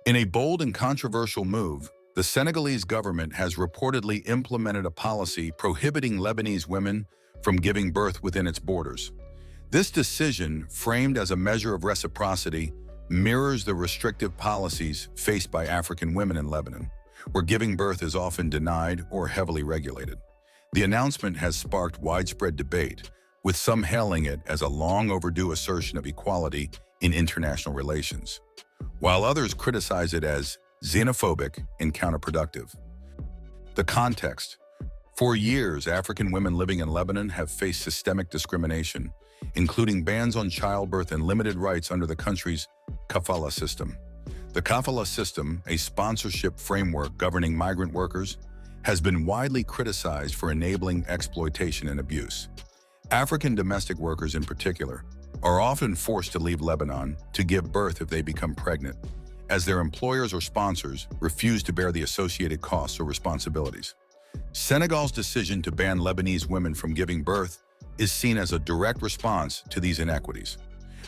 In a bold and controversial move, the Senegalese government has reportedly implemented a policy prohibiting Lebanese women from giving birth within its borders. This decision, framed as a measure of reciprocity, mirrors the restrictive policies faced by African women in Lebanon, where giving birth is often denied or heavily regulated. The announcement has sparked widespread debate, with some hailing it as a long overdue assertion of equality in international relations, while others criticize it as xenophobic and counterproductive. The context: for years, African women living in Lebanon have faced systemic discrimination, including bans on childbirth and limited rights under the country's kafala system. The kafala system, a sponsorship framework governing migrant workers, has been widely criticized for enabling exploitation and abuse. African domestic workers in particular are often forced to leave Lebanon to give birth if they become pregnant, as their employers or sponsors refuse to bear the associated costs or responsibilities. Senegal's decision to ban Lebanese women from giving birth is seen as a direct response to these inequities.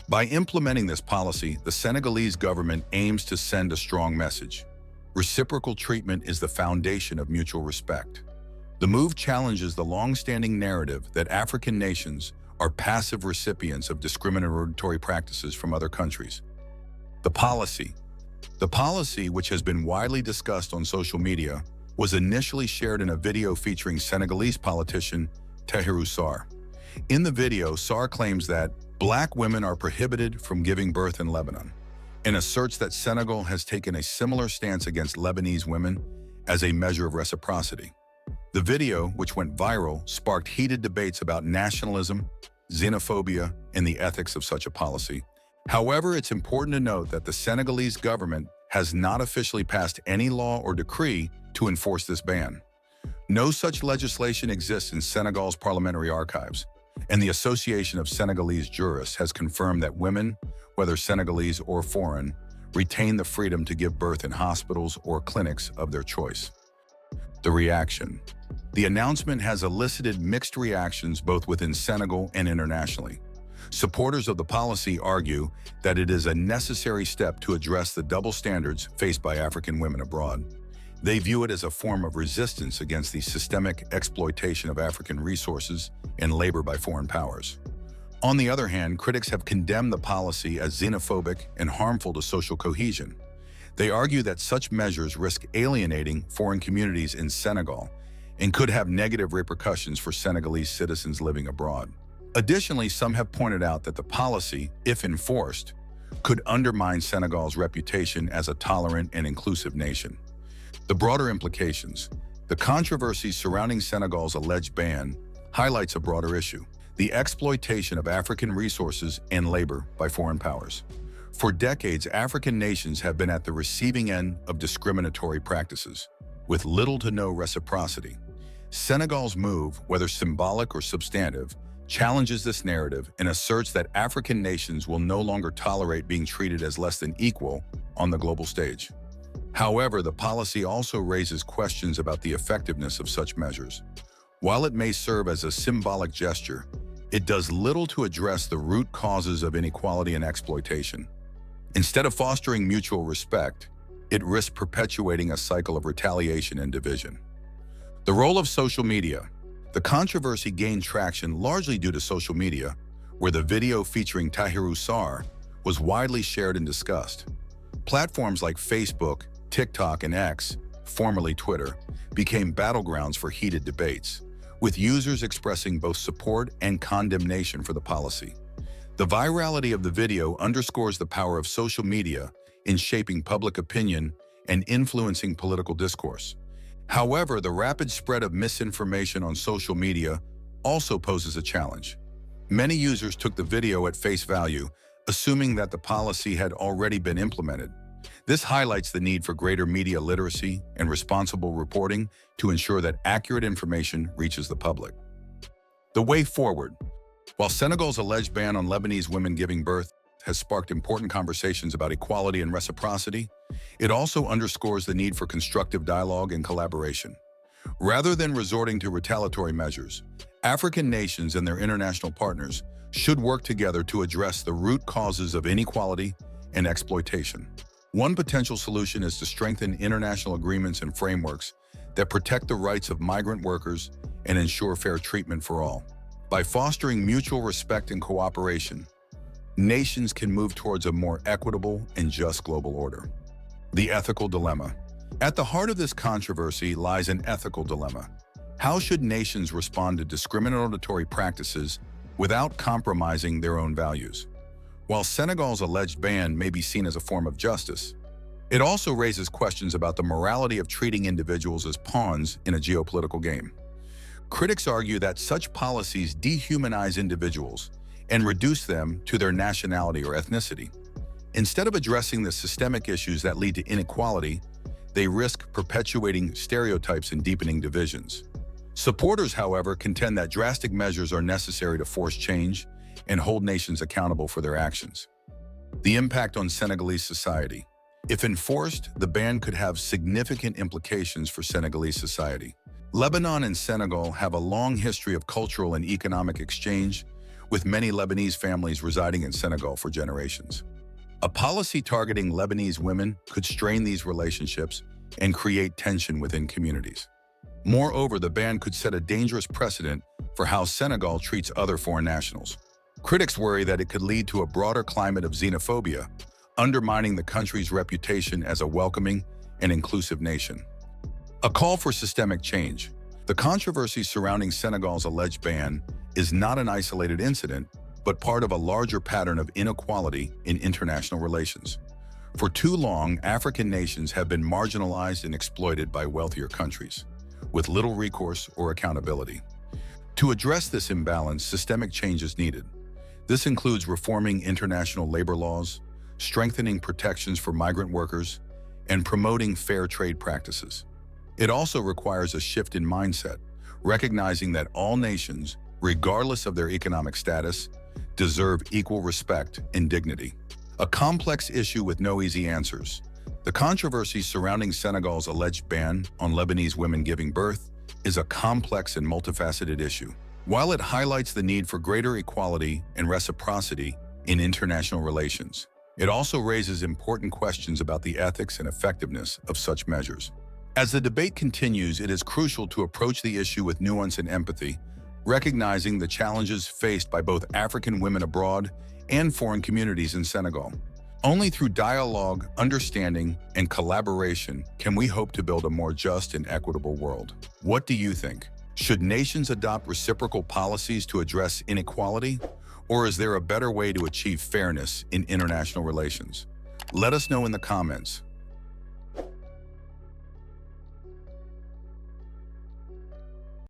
By implementing this policy, the Senegalese government aims to send a strong message. Reciprocal treatment is the foundation of mutual respect. The move challenges the long-standing narrative that African nations are passive recipients of discriminatory practices from other countries. The policy, which has been widely discussed on social media, was initially shared in a video featuring Senegalese politician Tahirou Sarr. In the video, Sarr claims that Black women are prohibited from giving birth in Lebanon, and asserts that Senegal has taken a similar stance against Lebanese women as a measure of reciprocity. The video, which went viral, sparked heated debates about nationalism, xenophobia, and the ethics of such a policy. However, it's important to note that the Senegalese government has not officially passed any law or decree to enforce this ban. No such legislation exists in Senegal's parliamentary archives, and the Association of Senegalese Jurists has confirmed that women, whether Senegalese or foreign, retain the freedom to give birth in hospitals or clinics of their choice. The reaction: the announcement has elicited mixed reactions both within Senegal and internationally. Supporters of the policy argue that it is a necessary step to address the double standards faced by African women abroad. They view it as a form of resistance against the systemic exploitation of African resources and labor by foreign powers. On the other hand, critics have condemned the policy as xenophobic and harmful to social cohesion. They argue that such measures risk alienating foreign communities in Senegal and could have negative repercussions for Senegalese citizens living abroad. Additionally, some have pointed out that the policy, if enforced, could undermine Senegal's reputation as a tolerant and inclusive nation. The broader implications: the controversy surrounding Senegal's alleged ban highlights a broader issue: the exploitation of African resources and labor by foreign powers. For decades, African nations have been at the receiving end of discriminatory practices, with little to no reciprocity. Senegal's move, whether symbolic or substantive, challenges this narrative and asserts that African nations will no longer tolerate being treated as less than equal on the global stage. However, the policy also raises questions about the effectiveness of such measures. While it may serve as a symbolic gesture, it does little to address the root causes of inequality and exploitation. Instead of fostering mutual respect, it risks perpetuating a cycle of retaliation and division. The role of social media: the controversy gained traction largely due to social media, where the video featuring Tahirou Sarr was widely shared and discussed. Platforms like Facebook, TikTok, and X, formerly Twitter, became battlegrounds for heated debates, with users expressing both support and condemnation for the policy. The virality of the video underscores the power of social media in shaping public opinion and influencing political discourse. However, the rapid spread of misinformation on social media also poses a challenge. Many users took the video at face value, assuming that the policy had already been implemented. This highlights the need for greater media literacy and responsible reporting to ensure that accurate information reaches the public. The way forward: while Senegal's alleged ban on Lebanese women giving birth has sparked important conversations about equality and reciprocity, it also underscores the need for constructive dialogue and collaboration. Rather than resorting to retaliatory measures, African nations and their international partners should work together to address the root causes of inequality and exploitation. One potential solution is to strengthen international agreements and frameworks that protect the rights of migrant workers and ensure fair treatment for all. By fostering mutual respect and cooperation, nations can move towards a more equitable and just global order. The ethical dilemma. At the heart of this controversy lies an ethical dilemma. How should nations respond to discriminatory practices without compromising their own values? While Senegal's alleged ban may be seen as a form of justice, it also raises questions about the morality of treating individuals as pawns in a geopolitical game. Critics argue that such policies dehumanize individuals and reduce them to their nationality or ethnicity. Instead of addressing the systemic issues that lead to inequality, they risk perpetuating stereotypes and deepening divisions. Supporters, however, contend that drastic measures are necessary to force change and hold nations accountable for their actions. The impact on Senegalese society. If enforced, the ban could have significant implications for Senegalese society. Lebanon and Senegal have a long history of cultural and economic exchange, with many Lebanese families residing in Senegal for generations. A policy targeting Lebanese women could strain these relationships and create tension within communities. Moreover, the ban could set a dangerous precedent for how Senegal treats other foreign nationals. Critics worry that it could lead to a broader climate of xenophobia, undermining the country's reputation as a welcoming and inclusive nation. A call for systemic change. The controversy surrounding Senegal's alleged ban is not an isolated incident, but part of a larger pattern of inequality in international relations. For too long, African nations have been marginalized and exploited by wealthier countries, with little recourse or accountability. To address this imbalance, systemic change is needed. This includes reforming international labor laws, strengthening protections for migrant workers, and promoting fair trade practices. It also requires a shift in mindset, recognizing that all nations, regardless of their economic status, deserve equal respect and dignity. A complex issue with no easy answers. The controversy surrounding Senegal's alleged ban on Lebanese women giving birth is a complex and multifaceted issue. While it highlights the need for greater equality and reciprocity in international relations, it also raises important questions about the ethics and effectiveness of such measures. As the debate continues, it is crucial to approach the issue with nuance and empathy, recognizing the challenges faced by both African women abroad and foreign communities in Senegal. Only through dialogue, understanding, and collaboration can we hope to build a more just and equitable world. What do you think? Should nations adopt reciprocal policies to address inequality, or is there a better way to achieve fairness in international relations? Let us know in the comments.